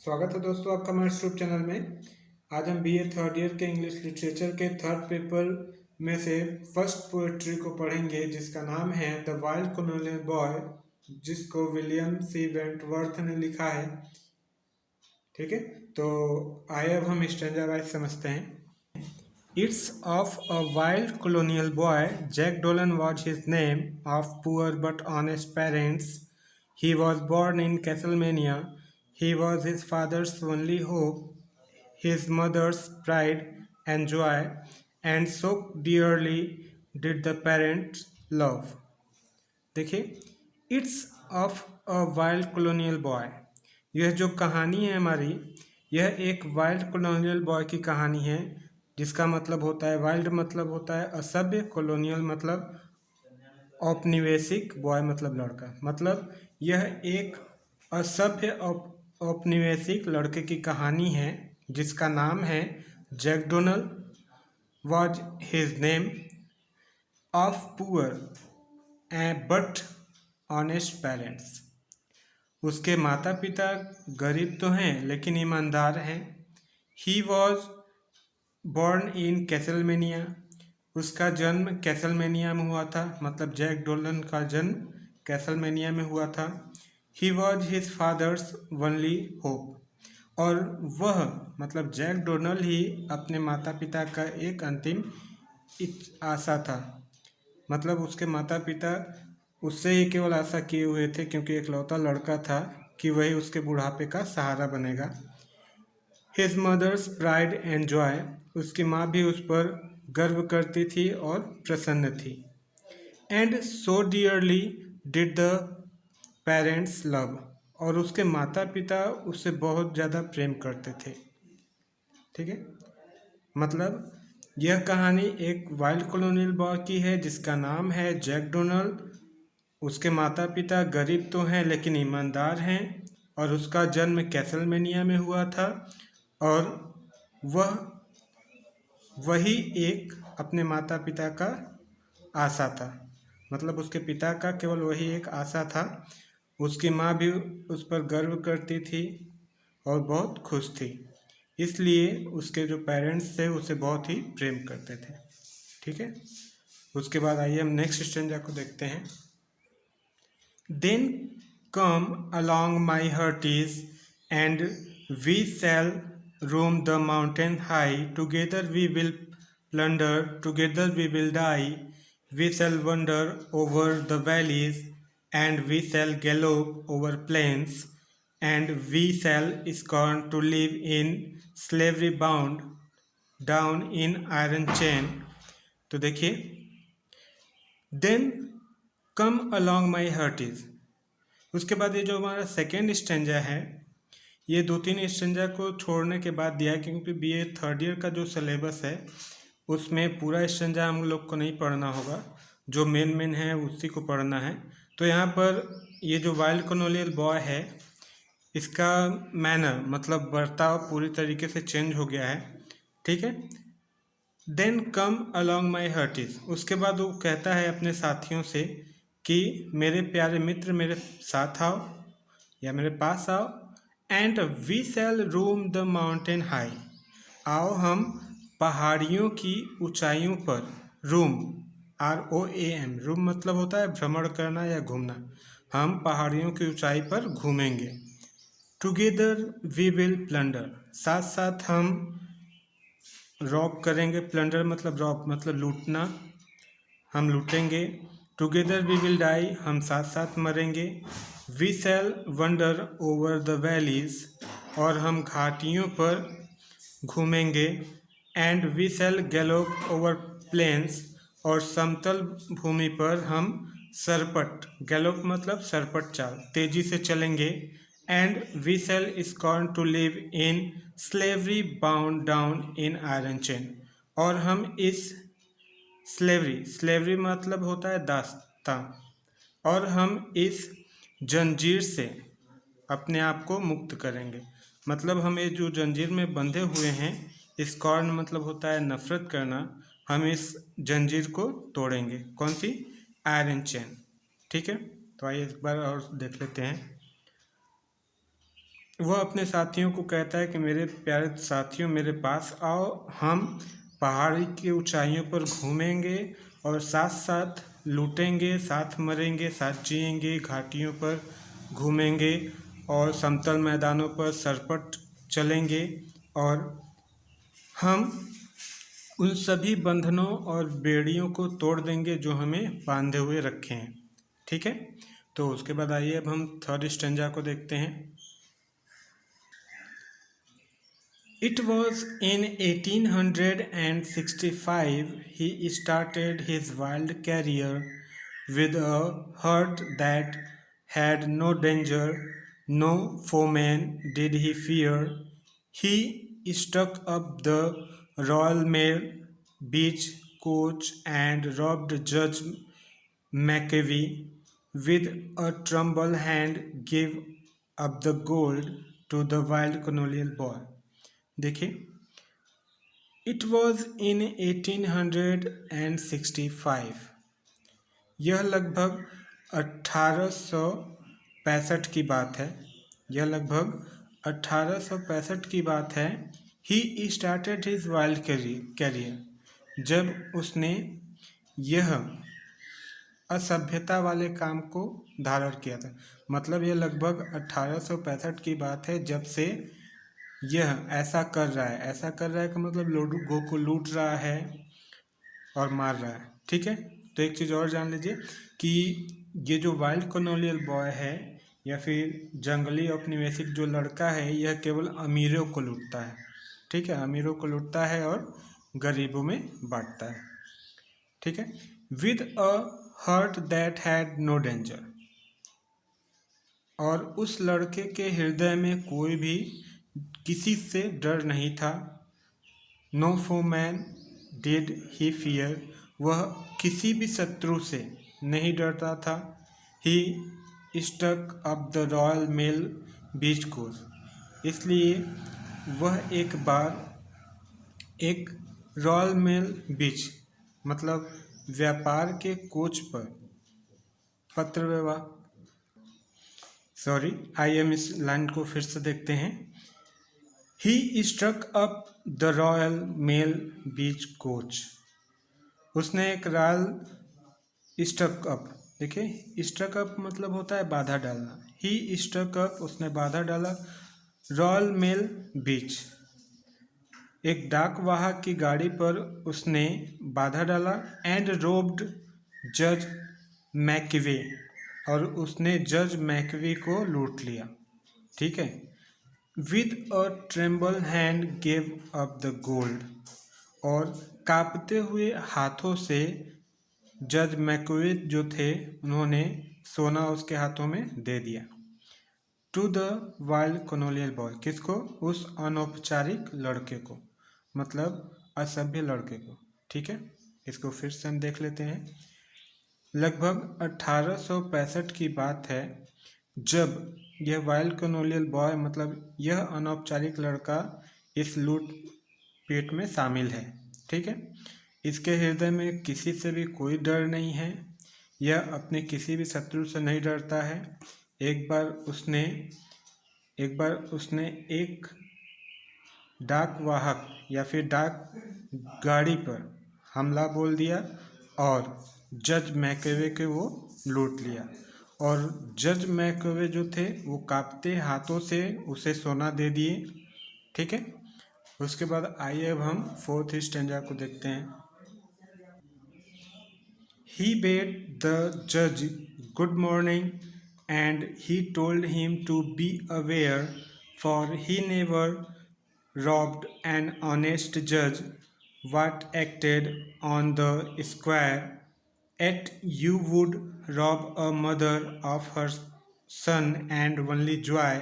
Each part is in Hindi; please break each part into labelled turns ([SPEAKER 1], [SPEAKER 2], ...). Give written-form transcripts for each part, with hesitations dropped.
[SPEAKER 1] स्वागत है दोस्तों आपका हमारे यूट्यूब चैनल में। आज हम बीए थर्ड ईयर के इंग्लिश लिटरेचर के थर्ड पेपर में से फर्स्ट पोएट्री को पढ़ेंगे, जिसका नाम है द वाइल्ड कॉलोनियल बॉय, जिसको विलियम सी वेंटवर्थ ने लिखा है। ठीक है, तो आइए अब हम स्टैंजा वाइज समझते हैं। It's of a wild colonial boy, Jack Dolan was his name, of poor but honest parents. He was born in Castlemania. He was his father's only hope, his mother's pride and joy, and so dearly did the parents love. देखिए, it's of a wild colonial boy, यह जो कहानी है हमारी, यह एक वाइल्ड कॉलोनियल बॉय की कहानी है, जिसका मतलब होता है वाइल्ड मतलब होता है असभ्य, कॉलोनियल मतलब औपनिवेशिक, बॉय मतलब लड़का, मतलब यह एक असभ्य औपनिवेशिक लड़के की कहानी है जिसका नाम है Jack Donal was his name, of poor but honest parents. उसके माता पिता गरीब तो हैं लेकिन ईमानदार हैं। ही वॉज बॉर्न इन कैसलमेनिया, उसका जन्म कैसलमेनिया में हुआ था, मतलब जैक डोलन का जन्म कैसलमेनिया में हुआ था। He was his father's only hope, और वह मतलब जैक डोनल ही अपने माता पिता का एक अंतिम आशा था, मतलब उसके माता पिता उससे ही केवल आशा किए हुए थे क्योंकि एकलौता लड़का था कि वही उसके बुढ़ापे का सहारा बनेगा। His mother's pride and joy, उसकी माँ भी उस पर गर्व करती थी और प्रसन्न थी। And so dearly did the parents love, और उसके माता पिता उससे बहुत ज़्यादा प्रेम करते थे। ठीक है, मतलब यह कहानी एक वाइल्ड कॉलोनियल बॉय की है जिसका नाम है जैक डोनल। उसके माता पिता गरीब तो हैं लेकिन ईमानदार हैं, और उसका जन्म कैसलमेनिया में हुआ था, और वही एक अपने माता पिता का आशा था, मतलब उसके पिता का केवल वही एक आशा था। उसकी माँ भी उस पर गर्व करती थी और बहुत खुश थी, इसलिए उसके जो पेरेंट्स थे उसे बहुत ही प्रेम करते थे। ठीक है, उसके बाद आइए हम नेक्स्ट स्टेंजा को देखते हैं। Then come along my hearties, and we shall roam the mountain high. Together we will plunder, together we will die. We shall wander over the valleys, and we shall gallop over plains, and we shall scorn to live in slavery bound down in iron chain. तो देखिए, देन कम अलॉन्ग माई हर्टीज, उसके बाद ये जो हमारा सेकेंड स्टेंजा है, ये 2-3 स्टेंजा को छोड़ने के बाद दिया है क्योंकि बीए थर्ड ईयर का जो सिलेबस है उसमें पूरा स्टेंजा हम लोग को नहीं पढ़ना होगा, जो मेन है उसी को पढ़ना है। तो यहाँ पर ये जो वाइल्ड कॉलोनियल बॉय है, इसका मैनर मतलब बर्ताव पूरी तरीके से चेंज हो गया है। ठीक है, देन कम अलॉन्ग माई हर्टीज, उसके बाद वो कहता है अपने साथियों से कि मेरे प्यारे मित्र मेरे साथ आओ या मेरे पास आओ। And we shall roam the mountain high, आओ हम पहाड़ियों की ऊंचाइयों पर, रूम ROAM, रूम मतलब होता है भ्रमण करना या घूमना, हम पहाड़ियों की ऊंचाई पर घूमेंगे। टुगेदर वी विल प्लंडर, साथ साथ हम रॉब करेंगे, प्लंडर मतलब रॉब मतलब लूटना, हम लूटेंगे। टुगेदर वी विल डाई, हम साथ साथ मरेंगे। We shall wander over the valleys, और हम घाटियों पर घूमेंगे। And we shall gallop over plains, और समतल भूमि पर हम सरपट, गैलोप मतलब सरपट चाल, तेजी से चलेंगे। And we shall scorn to live in slavery bound down in iron chain, और हम इस स्लेवरी मतलब होता है दास्ता, और हम इस जंजीर से अपने आप को मुक्त करेंगे, मतलब हम ये जो जंजीर में बंधे हुए हैं, स्कॉर्न मतलब होता है नफरत करना, हम इस जंजीर को तोड़ेंगे। कौन सी? Iron chain. ठीक है, तो आइए एक बार और देख लेते हैं। वह अपने साथियों को कहता है कि मेरे प्यारे साथियों, मेरे पास आओ, हम पहाड़ी की ऊंचाइयों पर घूमेंगे और साथ साथ लूटेंगे, साथ मरेंगे, साथ जिएंगे, घाटियों पर घूमेंगे और समतल मैदानों पर सरपट चलेंगे और हम उन सभी बंधनों और बेड़ियों को तोड़ देंगे जो हमें बांधे हुए रखे हैं। ठीक है, तो उसके बाद आइए अब हम थर्ड स्टेंजा को देखते हैं। It was in 1865 he started his wild career with a heart that had no danger, no foeman did he fear. He struck up the Royal Mail, beach coach and robbed Judge Mackavy. With a tremble hand gave up the gold to the wild colonial boy. देखिए, इट वॉज इन 1865, यह लगभग 1865 की बात है। यह लगभग 1865 की बात है। He started his wild career, जब उसने यह असभ्यता वाले काम को धारण किया था। मतलब यह लगभग 1865 की बात है जब से यह ऐसा कर रहा है। ऐसा कर रहा है का मतलब लोगों को लूट रहा है और मार रहा है। ठीक है, तो एक चीज़ और जान लीजिए कि ये जो वाइल्ड कॉलोनियल बॉय है या फिर जंगली औपनिवेशिक जो लड़का है, यह केवल अमीरों को लूटता है। ठीक है, अमीरों को लूटता है और गरीबों में बांटता है। ठीक है, with a heart that had no danger, और उस लड़के के हृदय में कोई भी किसी से डर नहीं था। No foeman did he fear, वह किसी भी शत्रु से नहीं डरता था। He stuck up the royal mail बीच कोर्स, इसलिए वह एक बार एक रॉयल मेल बीच मतलब व्यापार के कोच पर पत्र व्यवहार आइए हम इस लाइन को फिर से देखते हैं। He struck up the royal mail बीच कोच, उसने एक रॉयल स्ट्रक अप, देखिए स्ट्रक अप मतलब होता है बाधा डालना। ही स्ट्रक अप, उसने बाधा डाला रॉयल मेल बीच, एक डाक वाहक की गाड़ी पर उसने बाधा डाला। एंड रोब्ड जज मैकवे, और उसने जज मैकवे को लूट लिया। ठीक है, with a tremble hand gave up the gold, और कांपते हुए हाथों से जज मैकवे जो थे उन्होंने सोना उसके हाथों में दे दिया। To the wild colonial boy, किसको? उस अनौपचारिक लड़के को, मतलब असभ्य लड़के को। ठीक है, इसको फिर से हम देख लेते हैं। लगभग 1865 की बात है जब यह वाइल्ड कॉलोनियल बॉय मतलब यह अनौपचारिक लड़का इस लूट पेट में शामिल है। ठीक है, इसके हृदय में किसी से भी कोई डर नहीं है, यह अपने किसी भी शत्रु से नहीं डरता है। एक बार उसने एक डाक वाहक या फिर डाक गाड़ी पर हमला बोल दिया और जज मैकवे के वो लूट लिया, और जज मैकवे जो थे वो कांपते हाथों से उसे सोना दे दिए। ठीक है, उसके बाद आइए अब हम फोर्थ स्टेंजा को देखते हैं। ही बेड द जज good morning and he told him to be aware, for he never robbed an honest judge, what acted on the square, yet you would rob a mother of her son and only joy,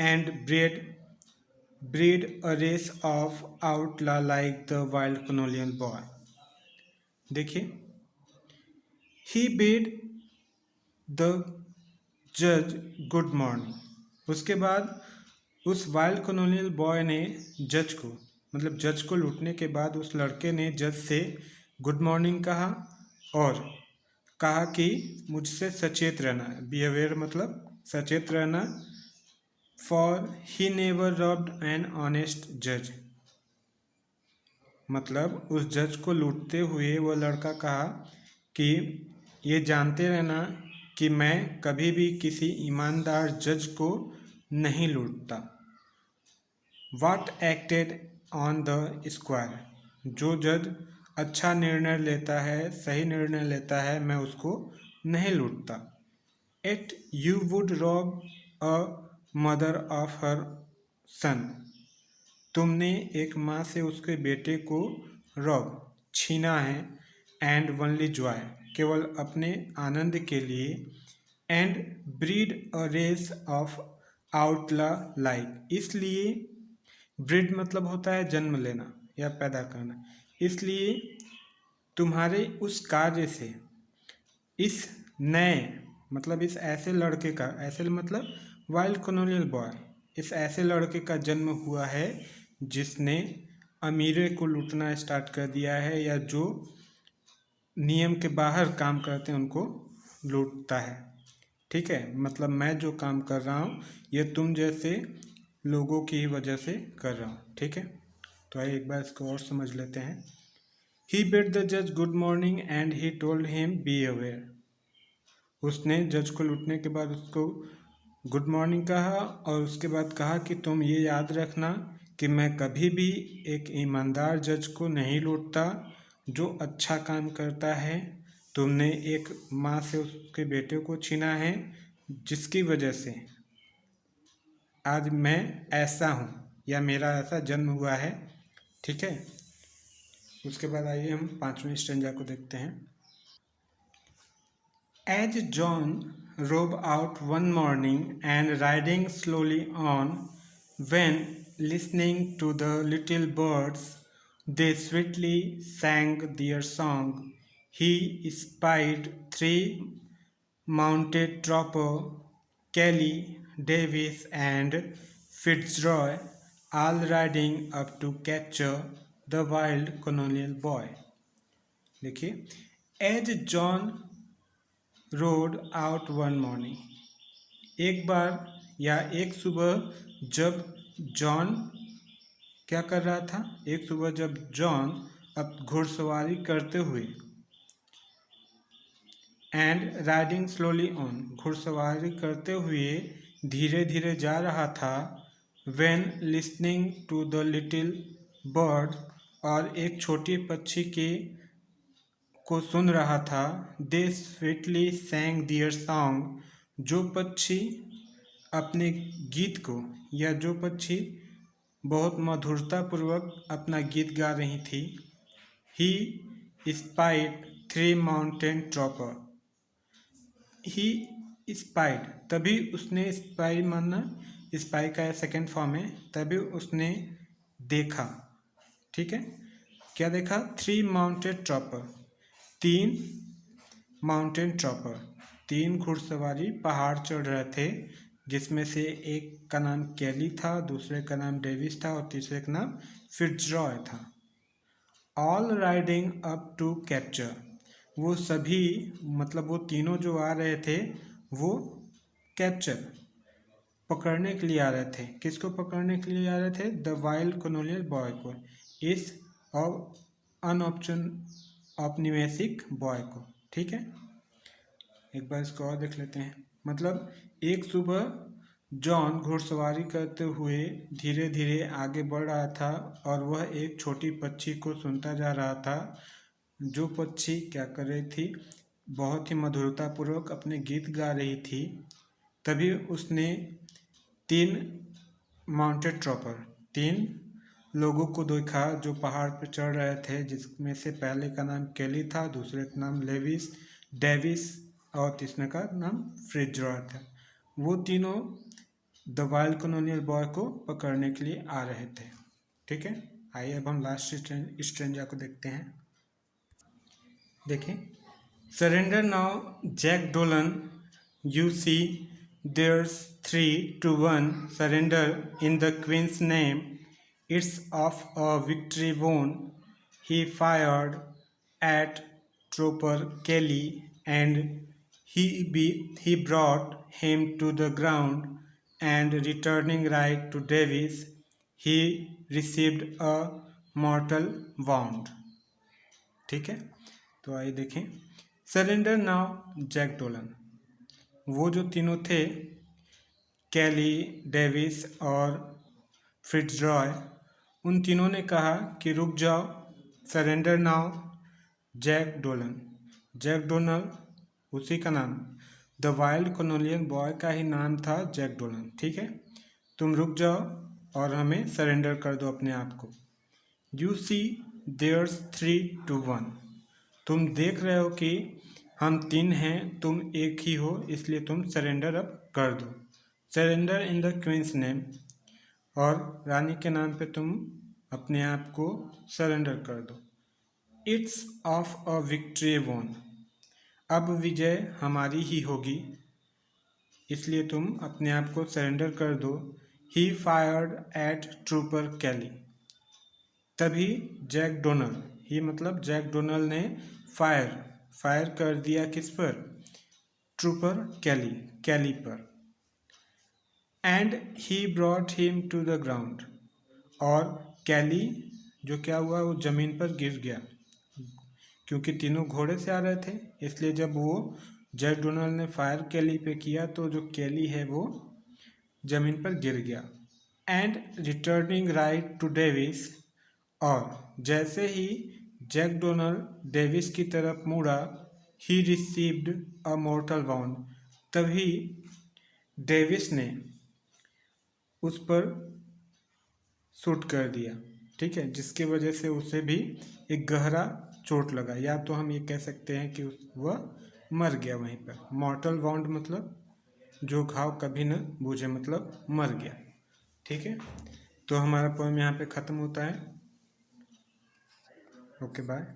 [SPEAKER 1] and breed a race of outlaw like the wild colonial boy. देखिए, he bade the judge good morning, उसके बाद उस वाइल्ड कॉलोनियल बॉय ने जज को मतलब जज को लूटने के बाद उस लड़के ने जज से गुड मॉर्निंग कहा और कहा कि मुझसे सचेत रहना, बी अवेयर मतलब सचेत रहना, for he never robbed an honest judge। मतलब उस जज को लूटते हुए वो लड़का कहा कि ये जानते रहना कि मैं कभी भी किसी ईमानदार जज को नहीं लूटता। What acted on the square, जो जज अच्छा निर्णय लेता है, सही निर्णय लेता है, मैं उसको नहीं लूटता। Yet you would rob a mother of her son, तुमने एक माँ से उसके बेटे को रॉब छीना है। एंड ओनली जॉय, केवल अपने आनंद के लिए। And breed a race of outlaw like, इसलिए ब्रीड मतलब होता है जन्म लेना या पैदा करना। इसलिए तुम्हारे उस कार्य से इस नए मतलब इस ऐसे लड़के का, ऐसे मतलब वाइल्ड कॉलोनियल बॉय, इस ऐसे लड़के का जन्म हुआ है जिसने अमीरे को लूटना स्टार्ट कर दिया है, या जो नियम के बाहर काम करते हैं उनको लूटता है। ठीक है, मतलब मैं जो काम कर रहा हूँ ये तुम जैसे लोगों की ही वजह से कर रहा हूँ। ठीक है, तो आइए एक बार इसको और समझ लेते हैं। ही बिड द जज good morning and he told him be aware, उसने जज को लूटने के बाद उसको गुड मॉर्निंग कहा और उसके बाद कहा कि तुम ये याद रखना कि मैं कभी भी एक ईमानदार जज को नहीं लूटता जो अच्छा काम करता है। तुमने एक माँ से उसके बेटे को छीना है जिसकी वजह से आज मैं ऐसा हूँ या मेरा ऐसा जन्म हुआ है। ठीक है, उसके बाद आइए हम 5वें स्टेंजा को देखते हैं। As John rode out one morning and riding slowly on, when listening to the little birds, they sweetly sang their song, he spied 3 mounted troopers, Kelly, Davis, and Fitzroy, all riding up to capture the wild colonial boy। देखिए, as John rode out one morning, एक बार या एक सुबह जब जॉन क्या कर रहा था, एक सुबह जब जॉन अब घुड़सवारी करते हुए, एंड राइडिंग स्लोली ऑन, घुड़सवारी करते हुए धीरे धीरे जा रहा था। When listening to the little bird, और एक छोटी पक्षी के को सुन रहा था। दे स्वीटली सैंग दियर सॉन्ग, जो पक्षी अपने गीत को, या जो पक्षी बहुत मधुरतापूर्वक अपना गीत गा रही थी। ही स्पाइड 3 माउंटेन ट्रॉपर, ही स्पाइड, तभी उसने, स्पाई माना स्पाई का सेकेंड फॉर्म है, तभी उसने देखा। ठीक है, क्या देखा? 3 माउंटेन ट्रॉपर, 3 माउंटेन ट्रॉपर, 3 घुड़सवारी पहाड़ चढ़ रहे थे, जिसमें से एक का नाम कैली था, दूसरे का नाम डेविस था और तीसरे का नाम फिट्जरॉय था। All riding up to capture, वो सभी मतलब वो तीनों जो आ रहे थे वो कैप्चर पकड़ने के लिए आ रहे थे। किसको पकड़ने के लिए आ रहे थे? द वाइल्ड कॉलोनियल बॉय को, इस औपनिवेशिक बॉय को। ठीक है, एक बार इसको और देख लेते हैं। मतलब एक सुबह जॉन घुड़सवारी करते हुए धीरे धीरे आगे बढ़ रहा था और वह एक छोटी पक्षी को सुनता जा रहा था, जो पक्षी क्या कर रही थी? बहुत ही मधुरतापूर्वक अपने गीत गा रही थी। तभी उसने 3 माउंटेन ट्रॉपर, 3 लोगों को देखा जो पहाड़ पर चढ़ रहे थे, जिसमें से पहले का नाम केली था, दूसरे का नाम डेविस और तीसरे का नाम फ्रिजरॉय था। वो तीनों द वाइल्ड कॉलोनियल बॉय को पकड़ने के लिए आ रहे थे। ठीक है, आइए अब हम लास्ट स्ट्रेंजा को देखते हैं। देखिए, surrender now Jack Dolan, you see there's 3-1 surrender in the Queen's name. It's of a victory won. He fired at Trooper Kelly and he brought him to the ground. and returning right to Davis, he received a mortal wound. ठीक है, तो आइए देखें। सरेंडर नाउ जैक डोलन, वो जो तीनों थे कैली, डेविस और फिट्जरॉय, उन तीनों ने कहा कि रुक जाओ, surrender now Jack Dolan. Jack Donal उसी का नाम, द वाइल्ड कोलोनियल बॉय का ही नाम था जैक डोलन। ठीक है, तुम रुक जाओ और हमें सरेंडर कर दो अपने आप को। यू सी देयर्स 3-1, तुम देख रहे हो कि हम 3 हैं, तुम एक ही हो, इसलिए तुम सरेंडर अब कर दो। Surrender in the queen's name, और रानी के नाम पे तुम अपने आप को सरेंडर कर दो। इट्स ऑफ अ विक्ट्री वोन, अब विजय हमारी ही होगी, इसलिए तुम अपने आप को सरेंडर कर दो। ही फायर्ड एट ट्रूपर कैली, तभी जैक डोनल, ही मतलब जैक डोनल ने फायर कर दिया किस पर? ट्रूपर कैली पर। And he brought him to the ground, और कैली जो क्या हुआ, वो जमीन पर गिर गया, क्योंकि तीनों घोड़े से आ रहे थे, इसलिए जब वो जैक डोनल ने फायर कैली पे किया तो जो कैली है वो जमीन पर गिर गया। And returning right to Davis, और जैसे ही जैक डोनल डेविस की तरफ मुड़ा, he received a mortal wound, तभी डेविस ने उस पर शूट कर दिया। ठीक है, जिसकी वजह से उसे भी एक गहरा चोट लगा, या तो हम ये कह सकते हैं कि वह मर गया वहीं पर। मॉर्टल वाउंड मतलब जो घाव कभी न बुझे, मतलब मर गया। ठीक है, तो हमारा पोएम यहाँ पे ख़त्म होता है। Okay bye.